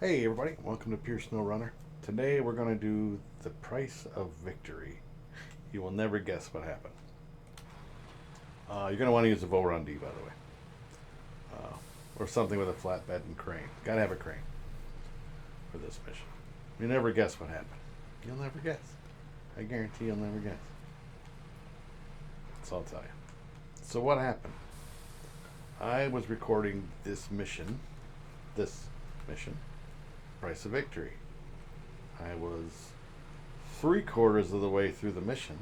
Hey everybody, welcome to Pure Snowrunner. Today we're going to do the price of victory. You will never guess what happened. You're going to want to use a Vorun-D, by the way. Or something with a flatbed and crane. Got to have a crane for this mission. You never guess what happened. You'll never guess. I guarantee you'll never guess. So I'll tell you. So what happened? I was recording this mission, Price of Victory. I was 3/4 of the way through the mission,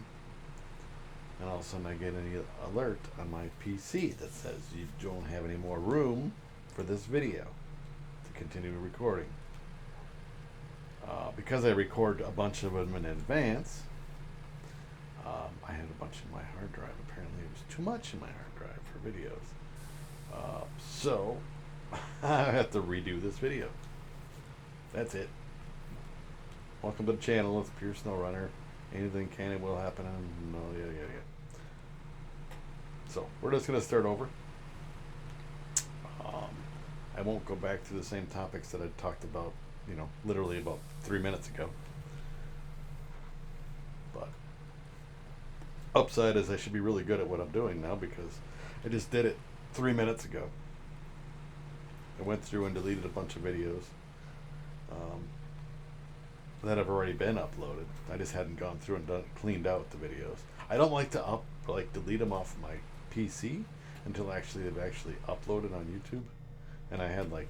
and all of a sudden I get an alert on my PC that says you don't have any more room for this video to continue recording. Because I record a bunch of them in advance, I had a bunch in my hard drive. Apparently it was too much in my hard drive for videos. So I have to redo this video. That's it. Welcome to the channel. It's Pure Snowrunner. Anything can and will happen. And yeah. So we're just going to start over. I won't go back to the same topics that I talked about, literally about 3 minutes ago. But upside is I should be really good at what I'm doing now because I just did it 3 minutes ago. I went through and deleted a bunch of videos that have already been uploaded. I just hadn't gone through and cleaned out the videos. I don't like to delete them off my PC until they've actually uploaded on YouTube. And I had like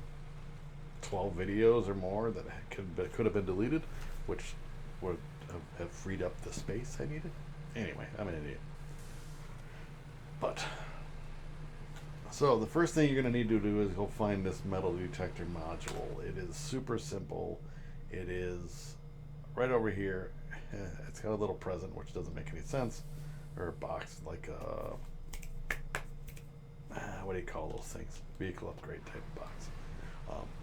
12 videos or more that could have been deleted, which would have freed up the space I needed. Anyway, I'm an idiot. But so the first thing you're going to need to do is go find this metal detector module. It is super simple. It is right over here. It's got a little present, which doesn't make any sense, or a box like a what do you call those things? Vehicle upgrade type of box.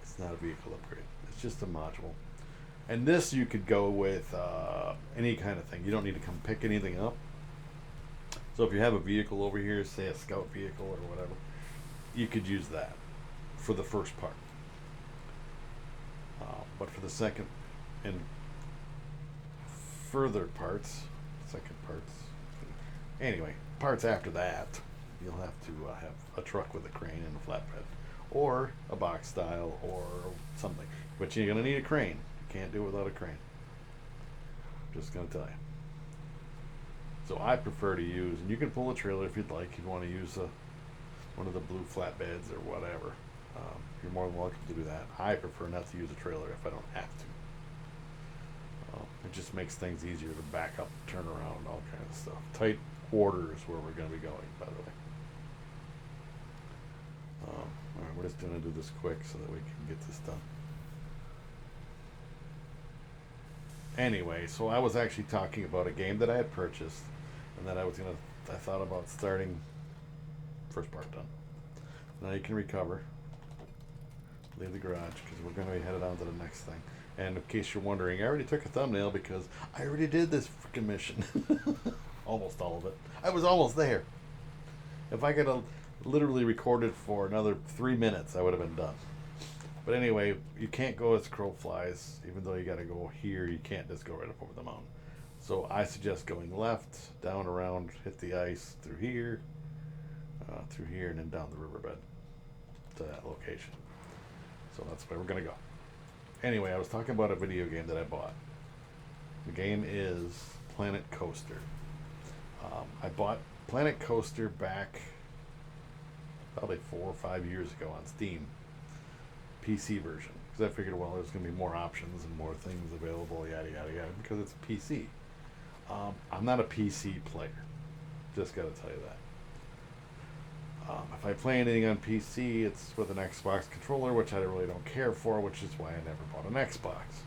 It's not a vehicle upgrade. It's just a module. And this you could go with any kind of thing. You don't need to come pick anything up. So if you have a vehicle over here, say a scout vehicle or whatever, you could use that for the first part. But for the second and further parts, anyway, parts after that, you'll have to have a truck with a crane and a flatbed, or a box style, or something. But you're going to need a crane. You can't do it without a crane. Just going to tell you. So I prefer to use, and you can pull a trailer if you'd like. If you want to use one of the blue flatbeds or whatever, you're more than welcome to do that. I prefer not to use a trailer if I don't have to. It just makes things easier to back up, turn around, all kinds of stuff. Tight quarters where we're going to be going, by the way. Alright, we're just going to do this quick so that we can get this done. Anyway, so I was actually talking about a game that I had purchased and that I thought about starting. First part done. Now you can recover. Leave the garage because we're going to be headed on to the next thing. And in case you're wondering, I already took a thumbnail because I already did this freaking mission. Almost all of it. I was almost there. If I could have literally recorded for another 3 minutes, I would have been done. But anyway, you can't go as crow flies. Even though you got to go here, you can't just go right up over the mountain. So I suggest going left, down around, hit the ice, through here, and then down the riverbed to that location. So that's where we're going to go. Anyway, I was talking about a video game that I bought. The game is Planet Coaster. I bought Planet Coaster back probably 4 or 5 years ago on Steam. PC version. Because I figured, well, there's going to be more options and more things available, yada, yada, yada, because it's PC. I'm not a PC player. Just got to tell you that. If I play anything on PC, it's with an Xbox controller, which I really don't care for, which is why I never bought an Xbox.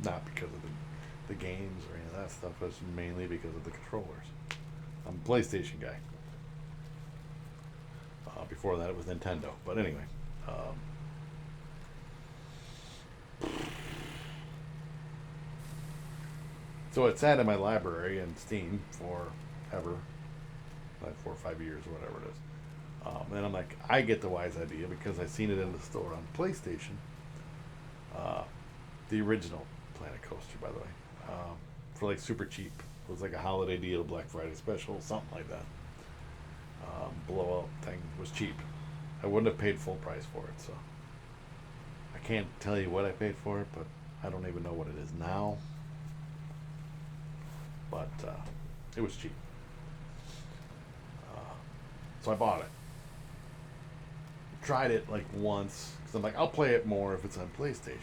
Not because of the games or any of that stuff, it's mainly because of the controllers. I'm a PlayStation guy. Before that, it was Nintendo. But anyway. So it sat in my library in Steam forever, like 4 or 5 years or whatever it is. And I'm like, I get the wise idea because I seen it in the store on PlayStation. Uh, the original Planet Coaster, by the way, for like super cheap. It was like a holiday deal, Black Friday special, something like that. Blowout thing was cheap. I wouldn't have paid full price for it, so I can't tell you what I paid for it, but I don't even know what it is now. But it was cheap, so I bought it. Tried it like once because I'm like, I'll play it more if it's on PlayStation.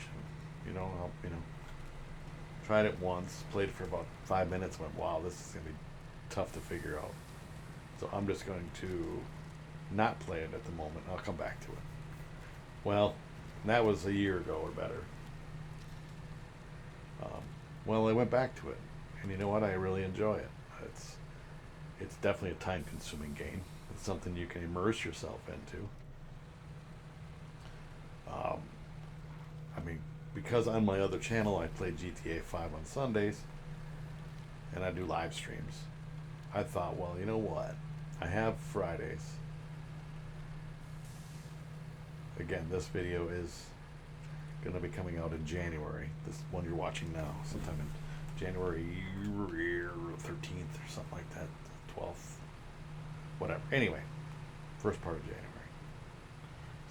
Tried it once, played it for about 5 minutes, went, wow, this is gonna be tough to figure out. So I'm just going to not play it at the moment. I'll come back to it. Well, that was a year ago or better. Well, I went back to it, and you know what? I really enjoy it. It's definitely a time-consuming game. It's something you can immerse yourself into. I mean, because on my other channel I play GTA 5 on Sundays, and I do live streams. I thought, well, you know what? I have Fridays. Again, this video is going to be coming out in January. This one you're watching now, sometime in January 13th or something like that, 12th, whatever. Anyway, first part of January.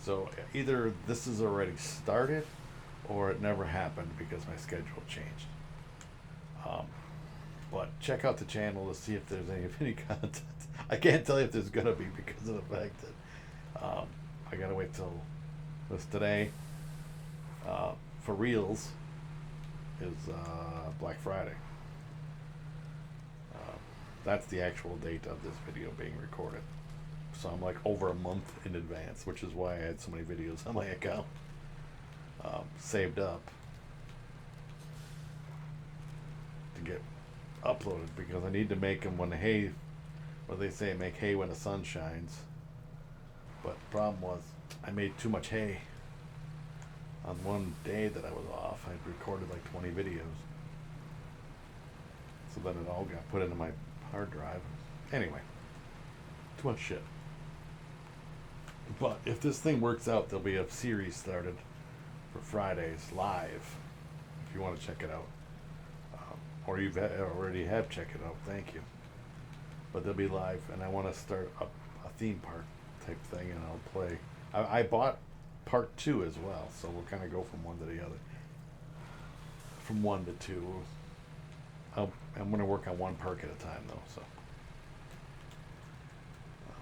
So either this is already started or it never happened because my schedule changed. But check out the channel to see if there's any content. I can't tell you if there's gonna be because of the fact that I gotta wait till this today. For reals is Black Friday. That's the actual date of this video being recorded. So I'm like over a month in advance, which is why I had so many videos on my account saved up to get uploaded, because I need to make them when the hay, what they say, make hay when the sun shines. But the problem was I made too much hay. On one day that I was off, I'd recorded like 20 videos. So then it all got put into my hard drive. Anyway, too much shit. But if this thing works out, there'll be a series started for Fridays live, if you want to check it out. Or you've already have checked it out, thank you. But they'll be live, and I want to start a theme park type thing, and I'll play. I bought part 2 as well, so we'll kind of go from one to the other. From 1 to 2. I'm going to work on one park at a time, though. So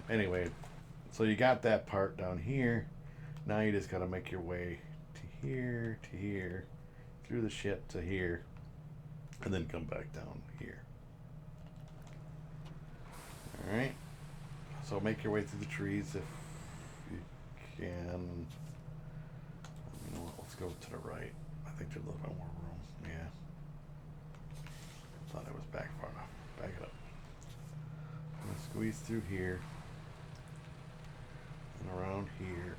anyway, so you got that part down here. Now you just got to make your way to here, through the shit to here, and then come back down here. All right. So make your way through the trees if you can. You know what? Let's go to the right. I think there's a little bit more room. Yeah. Thought I was back far enough. Back it up. I'm gonna squeeze through here and around here.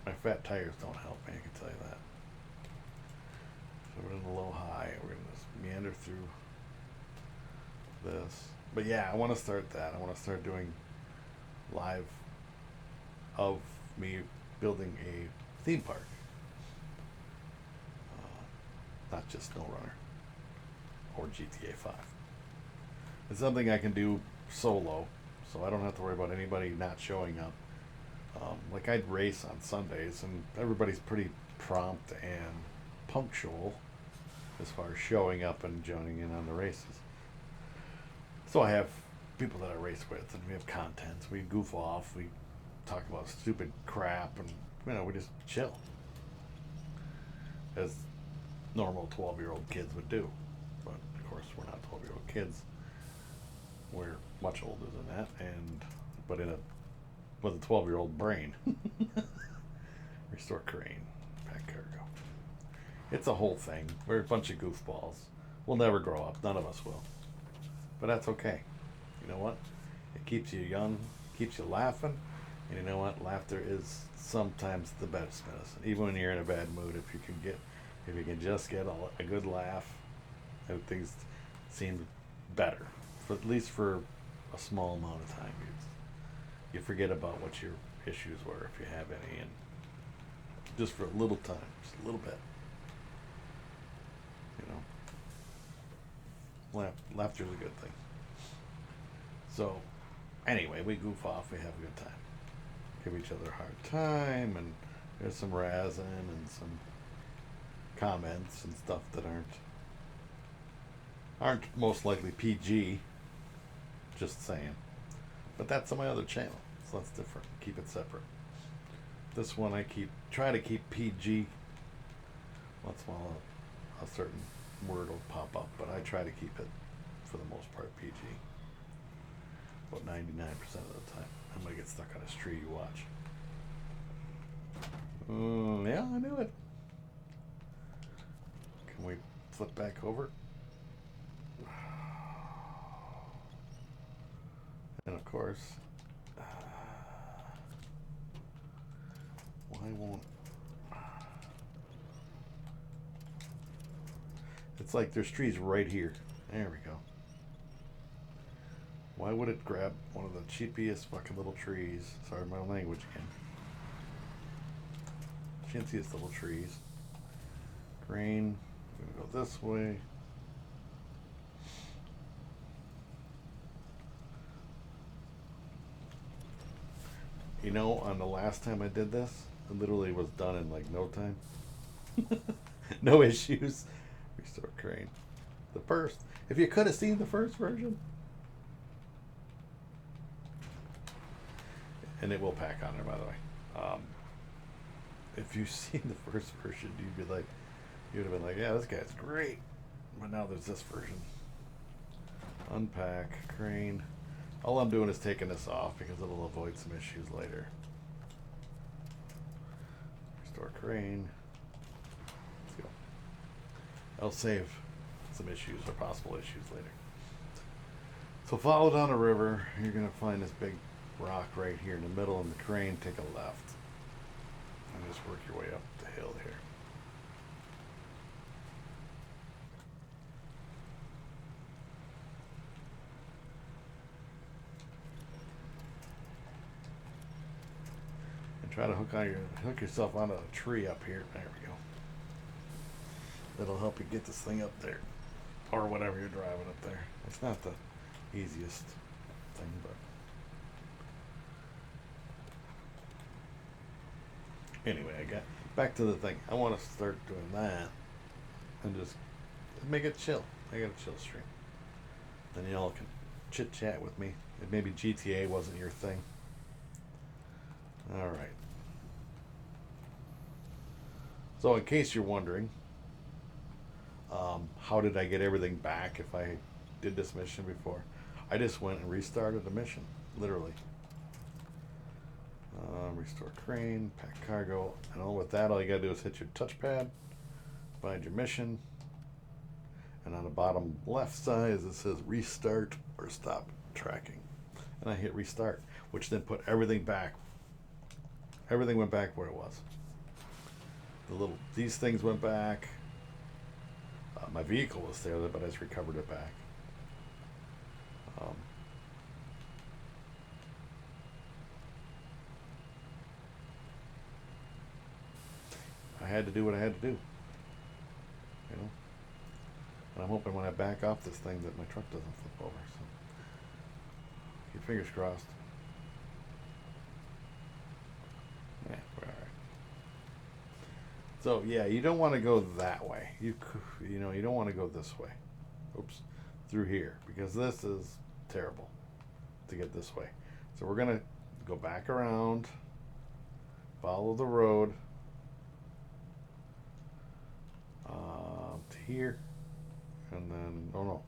My fat tires don't help me, I can tell you that. So we're in the low high. We're gonna just meander through this. But yeah, I want to start that. I want to start doing live of me building a theme park. Not just Snowrunner or GTA 5. It's something I can do solo, so I don't have to worry about anybody not showing up. Like I'd race on Sundays, and everybody's pretty prompt and punctual as far as showing up and joining in on the races. So I have people that I race with, and we have content. We goof off, we talk about stupid crap, and we just chill, as normal 12-year-old kids would do. But of course, we're not 12-year-old kids. We're much older than that, but with a 12-year-old brain. Restore crane, pack cargo. It's a whole thing. We're a bunch of goofballs. We'll never grow up. None of us will. But that's okay. You know what? It keeps you young, keeps you laughing, and you know what? Laughter is sometimes the best medicine. Even when you're in a bad mood, if you can just get a good laugh, things seem better. At least for a small amount of time. You forget about what your issues were, if you have any, and just for a little time, just a little bit. You know, laughter's a good thing. So, anyway, we goof off, we have a good time, give each other a hard time, and there's some razzing and some comments and stuff that aren't most likely PG. Just saying. But that's on my other channel, so that's different. Keep it separate. This one I try to keep PG. Once in a while a certain word will pop up, but I try to keep it for the most part PG. About 99% of the time. I'm gonna get stuck on a tree you watch. Yeah, I knew it. Can we flip back over? And of course, why won't... It's like there's trees right here. There we go. Why would it grab one of the cheapiest fucking little trees? Sorry, my language again. Chintziest little trees. Grain. I'm gonna go this way. You know, on the last time I did this, it literally was done in like no time. No issues. Restore crane. The first. If you could have seen the first version. And it will pack on there, by the way. If you've seen the first version, you'd have been like, yeah, this guy's great. But now there's this version. Unpack, crane. All I'm doing is taking this off because it'll avoid some issues later. Restore crane. Let's go. I'll save some issues or possible issues later. So follow down the river. You're going to find this big rock right here in the middle, and the crane, take a left. And just work your way up the hill here. And try to hook yourself onto a tree up here. There we go. That'll help you get this thing up there. Or whatever you're driving up there. It's not the easiest thing, but anyway, I got back to the thing. I want to start doing that and just make it chill. I got a chill stream. Then y'all can chit chat with me. And maybe GTA wasn't your thing. All right. So in case you're wondering, how did I get everything back if I did this mission before? I just went and restarted the mission, literally. Restore crane, pack cargo, and all with that, all you gotta do is hit your touchpad, find your mission, and on the bottom left side it says restart or stop tracking, and I hit restart, which then put everything back. Everything went back where it was. These things went back. My vehicle was there, but I just recovered it back. I had to do what I had to do, you know. And I'm hoping when I back off this thing that my truck doesn't flip over. So, keep fingers crossed. Yeah, we're all right. So yeah, you don't want to go that way. You don't want to go this way. Oops, through here, because this is terrible to get this way. So we're gonna go back around, follow the road. To here, and then well,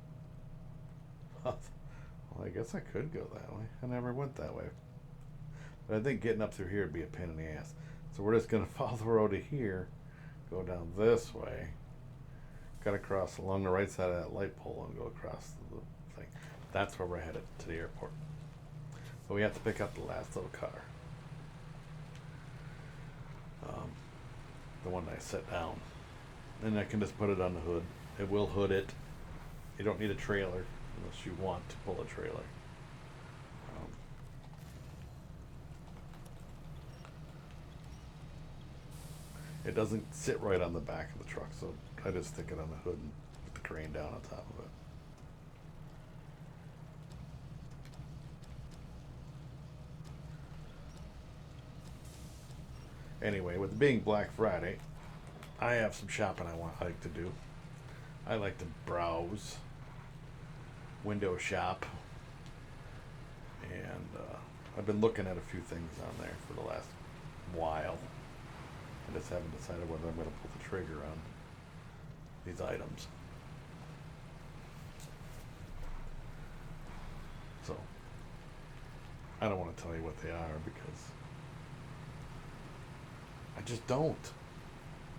I guess I could go that way. I never went that way, but I think getting up through here would be a pain in the ass. So we're just gonna follow the road to here, go down this way, cut across along the right side of that light pole, and go across the thing. That's where we're headed, to the airport. But we have to pick up the last little car, the one that I set down. And I can just put it on the hood. It will hood it. You don't need a trailer unless you want to pull a trailer. It doesn't sit right on the back of the truck, so I just stick it on the hood and put the crane down on top of it. Anyway, with it being Black Friday, I have some shopping I like to do. I like to browse, window shop, and I've been looking at a few things on there for the last while. I just haven't decided whether I'm going to pull the trigger on these items. So, I don't want to tell you what they are because I just don't.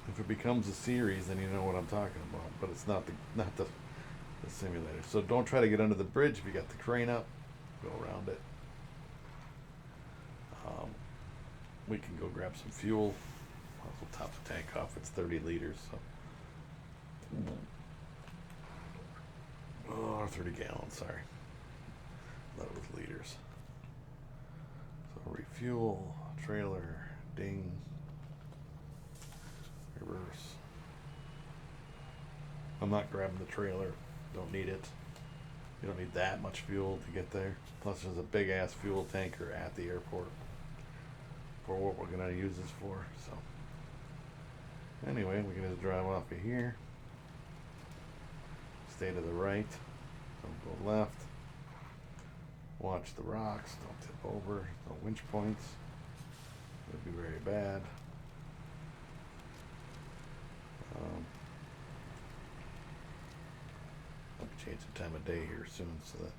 If it becomes a series, then you know what I'm talking about. But it's not the simulator. So don't try to get under the bridge if you got the crane up. Go around it. We can go grab some fuel. We'll top the tank off. It's 30 liters. So. Oh, 30 gallons. Sorry. That was liters. So refuel, trailer, ding. Reverse. I'm not grabbing the trailer. Don't need it. You don't need that much fuel to get there. Plus there's a big ass fuel tanker at the airport for what we're gonna use this for. So anyway, we can just drive off of here. Stay to the right. Don't go left. Watch the rocks. Don't tip over. No winch points. It would be very bad. I'll be changing time of day here soon so that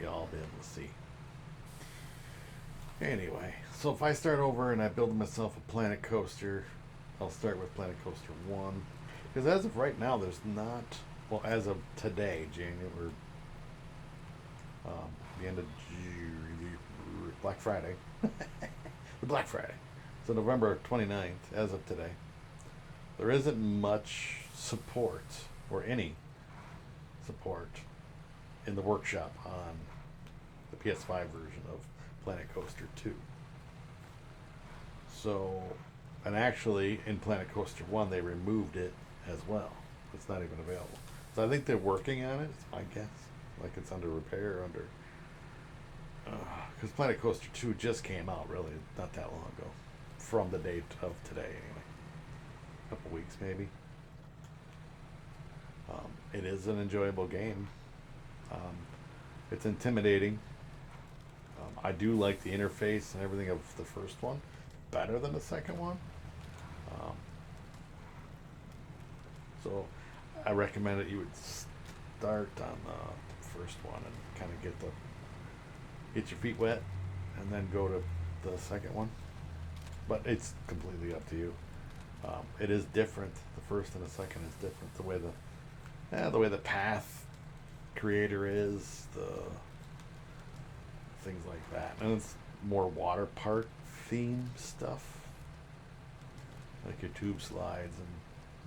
you'll all be able to see. Anyway, so if I start over and I build myself a Planet Coaster, I'll start with Planet Coaster 1. Because as of right now, there's not, well, as of today, January, the end of Black Friday, the Black Friday, so November 29th, as of today, there isn't much support, or any support, in the workshop on the PS5 version of Planet Coaster 2. So, and actually in Planet Coaster 1 they removed it as well. It's not even available. So I think they're working on it, it's my guess. Like it's under repair, because Planet Coaster 2 just came out really not that long ago. From the date of today anyway. A couple weeks maybe. It is an enjoyable game. It's intimidating. I do like the interface and everything of the first one better than the second one. So I recommend that you would start on the first one and kind of get your feet wet and then go to the second one. But it's completely up to you. It is different. The first and the second is different. The way the path creator is, the things like that, and it's more water park theme stuff, like your tube slides and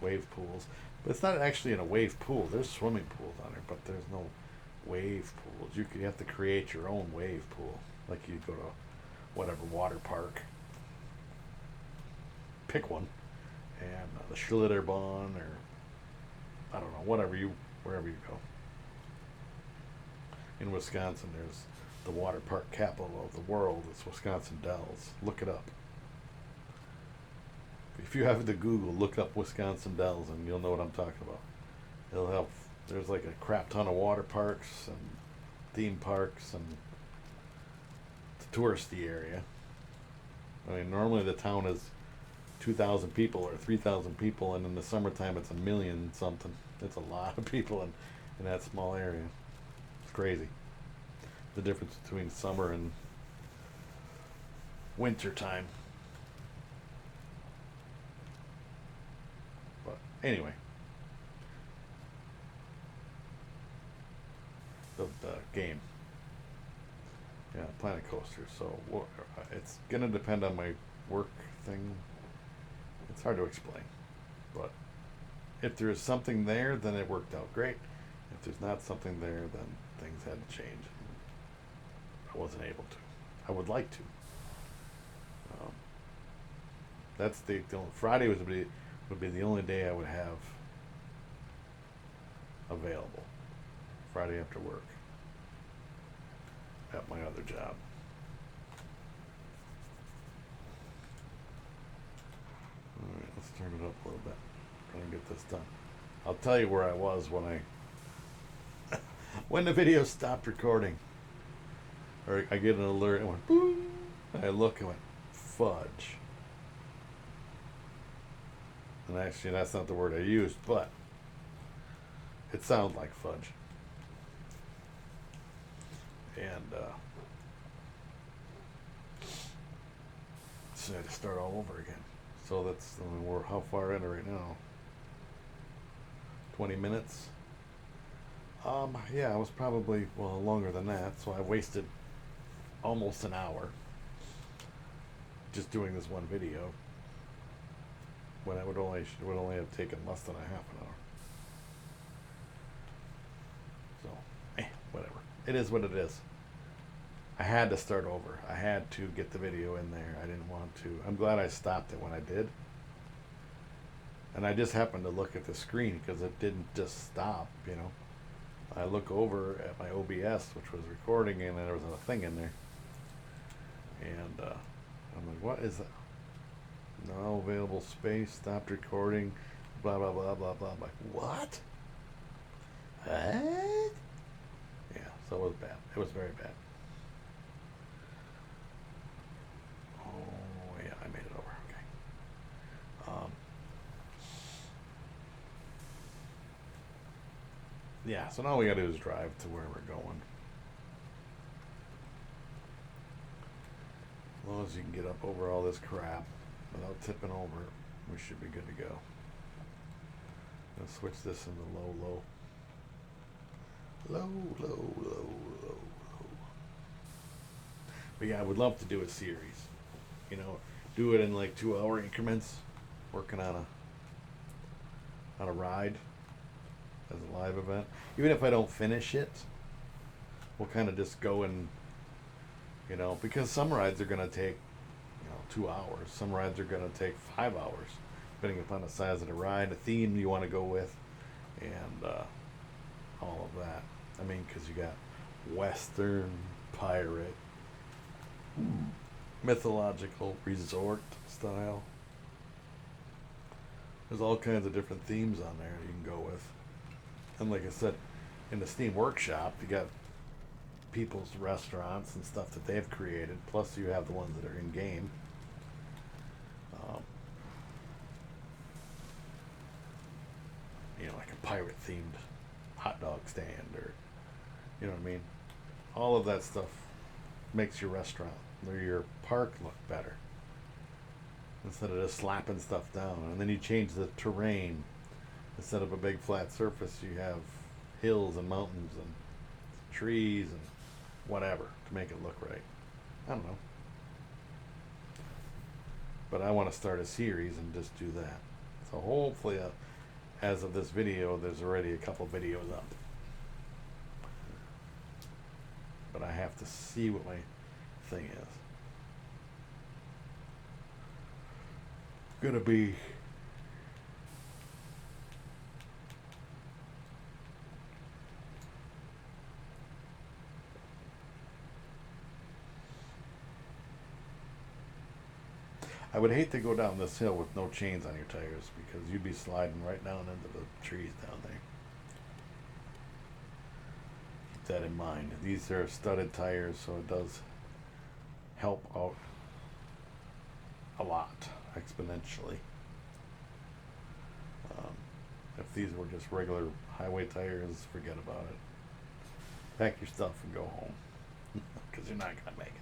wave pools. But it's not actually in a wave pool. There's swimming pools on there, but there's no wave pools. You have to create your own wave pool, like you go to whatever water park, pick one, and the Schlitterbahn or I don't know, wherever you go. In Wisconsin, there's the water park capital of the world. It's Wisconsin Dells. Look it up. If you have to Google, look up Wisconsin Dells, and you'll know what I'm talking about. It'll help. There's like a crap ton of water parks and theme parks and the touristy area. I mean, normally the town is 2,000 people or 3,000 people, and in the summertime it's 1,000,000 something. It's a lot of people in that small area. It's crazy. The difference between summer and winter time. But anyway, the game. Yeah, Planet Coaster. So it's gonna depend on my work thing. It's hard to explain, but if there's something there, then it worked out great. If there's not something there, then things had to change. I wasn't able to. I would like to. That's the Friday would be the only day I would have available. Friday after work at my other job. All right, let's turn it up a little bit. Try and get this done. I'll tell you where I was when when the video stopped recording. Or I get an alert and went boom. I look and went fudge. And actually, that's not the word I used, but it sounds like fudge. And so I had to start all over again. So that's, I mean, we're how far in it right now? 20 minutes. Yeah, I was probably longer than that. So I wasted almost an hour just doing this one video when it would only have taken less than a half an hour. So, whatever. It is what it is. I had to start over. I had to get the video in there. I didn't want to. I'm glad I stopped it when I did. And I just happened to look at the screen because it didn't just stop, you know. I look over at my OBS, which was recording, and there was a thing in there. And I'm like, what is that? No available space, stopped recording, blah, blah, blah, blah, blah. I'm like, what? What? Yeah, so it was bad. It was very bad. Oh, yeah, I made it over. Okay. Yeah, so now all we gotta do is drive to where we're going. As long as you can get up over all this crap without tipping over, we should be good to go. Let's switch this into low, low. Low, low, low, low, low. But yeah, I would love to do a series. You know, do it in like 2-hour increments, working on a ride as a live event. Even if I don't finish it, we'll kind of just go and, you know, because some rides are going to take, 2 hours. Some rides are going to take 5 hours, depending upon the size of the ride, the theme you want to go with, and all of that. I mean, because you got Western, pirate, mythological, resort style. There's all kinds of different themes on there you can go with. And like I said, in the Steam Workshop, you got people's restaurants and stuff that they've created. Plus, you have the ones that are in game. Like a pirate-themed hot dog stand, or you know what I mean. All of that stuff makes your restaurant or your park look better instead of just slapping stuff down. And then you change the terrain. Instead of a big flat surface, you have hills and mountains and trees and whatever to make it look right. I don't know. But I want to start a series and just do that. So hopefully, as of this video, there's already a couple videos up. But I have to see what my thing is. Gonna be I would hate to go down this hill with no chains on your tires, because you'd be sliding right down into the trees down there. Keep that in mind. These are studded tires, so it does help out a lot, exponentially. If these were just regular highway tires, forget about it. Pack your stuff and go home, because you're not going to make it.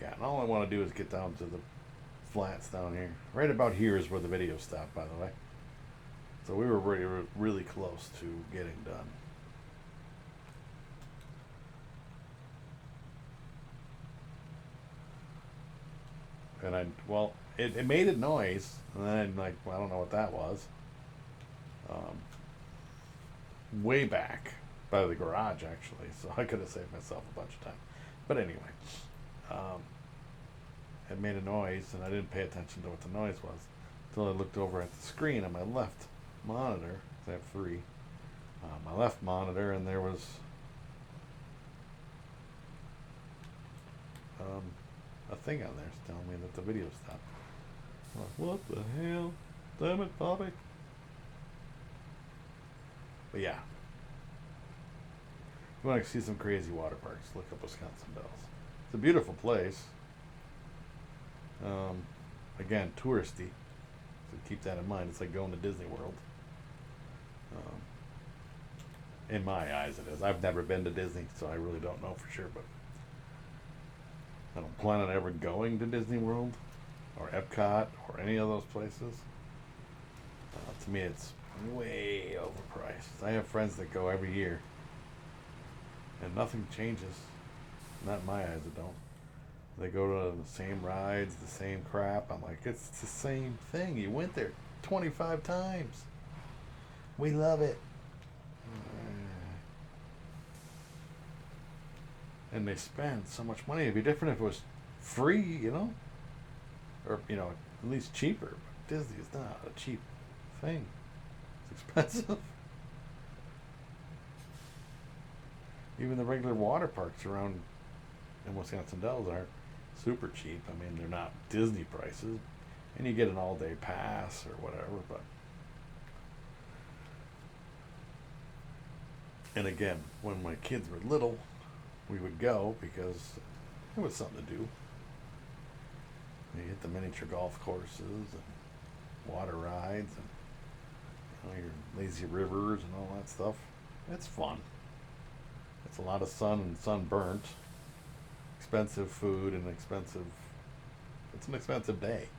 Yeah, and all I want to do is get down to the flats down here. Right about here is where the video stopped, by the way. So we were really close to getting done. And it made a noise, and then I don't know what that was. Way back, by the garage actually, so I could have saved myself a bunch of time. But anyway, it made a noise, and I didn't pay attention to what the noise was until I looked over at the screen on my left monitor. I have three. My left monitor, and there was a thing on there telling me that the video stopped. I'm like, what the hell? Damn it, Bobby. But yeah. If you want to see some crazy water parks, look up Wisconsin Dells. It's a beautiful place. Again, touristy. So keep that in mind. It's like going to Disney World. In my eyes, it is. I've never been to Disney, so I really don't know for sure. But I don't plan on ever going to Disney World or Epcot or any of those places. To me, it's way overpriced. I have friends that go every year, and nothing changes. Not in my eyes, it don't. They go to the same rides, the same crap. I'm like, it's the same thing. You went there 25 times. We love it. And they spend so much money. It'd be different if it was free, you know? Or, you know, at least cheaper. But Disney is not a cheap thing. It's expensive. Even the regular water parks around in Wisconsin Dells aren't super cheap. I mean, they're not Disney prices. And you get an all-day pass or whatever, but... And again, when my kids were little, we would go because it was something to do. You hit the miniature golf courses and water rides and, you know, your lazy rivers and all that stuff. It's fun. It's a lot of sun and sunburnt. Expensive food and it's an expensive day.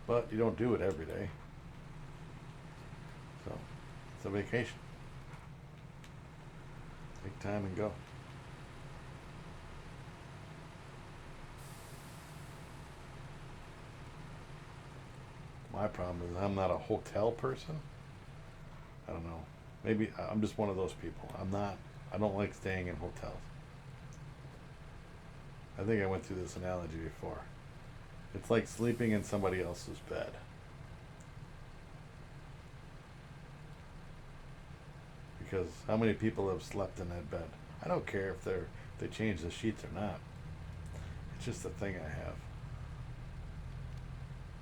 But you don't do it every day. So, it's a vacation. Take time and go. My problem is I'm not a hotel person. I don't know. Maybe I'm just one of those people. I don't like staying in hotels. I think I went through this analogy before. It's like sleeping in somebody else's bed. Because how many people have slept in that bed? I don't care if they change the sheets or not. It's just a thing I have.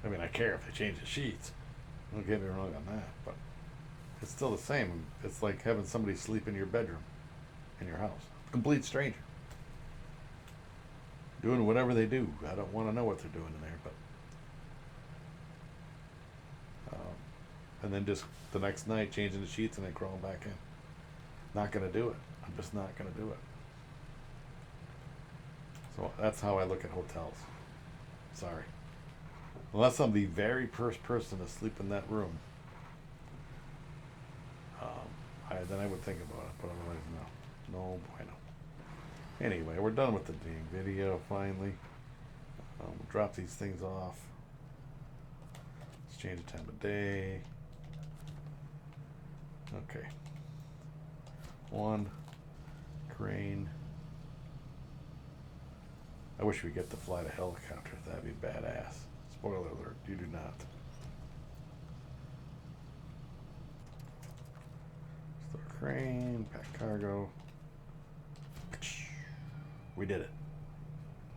I mean, I care if they change the sheets. Don't get me wrong on that, but it's still the same. It's like having somebody sleep in your bedroom, in your house. Complete stranger. Doing whatever they do. I don't want to know what they're doing in there, but... and then just the next night changing the sheets and then crawling back in. Not going to do it. I'm just not going to do it. So that's how I look at hotels. Sorry. Unless I'm the very first person to sleep in that room, then I would think about it, but otherwise, no. No bueno. Anyway, we're done with the dang video, finally. We'll drop these things off. Let's change the time of day. Okay. One. Crane. I wish we get to fly the helicopter. That'd be badass. Spoiler alert, you do not. Store crane, pack cargo. We did it.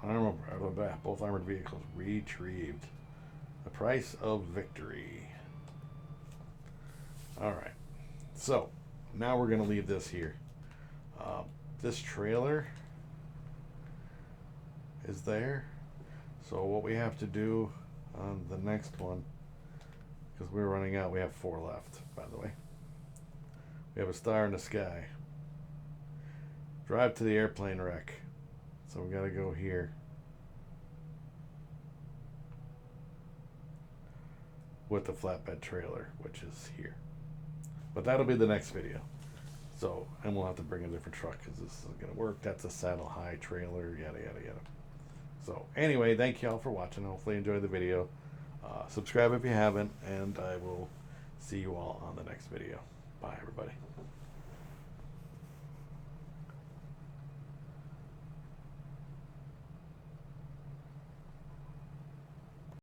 Both armored vehicles retrieved. The price of victory. Alright. So, now we're going to leave this here. This trailer is there. So what we have to do on the next one, because we're running out, we have 4 left, by the way. We have a star in the sky. Drive to the airplane wreck. So we got to go here. With the flatbed trailer, which is here. But that'll be the next video. So, and we'll have to bring a different truck because this isn't going to work. That's a saddle high trailer, yada, yada, yada. So, anyway, thank you all for watching. Hopefully you enjoyed the video. Subscribe if you haven't, and I will see you all on the next video. Bye, everybody.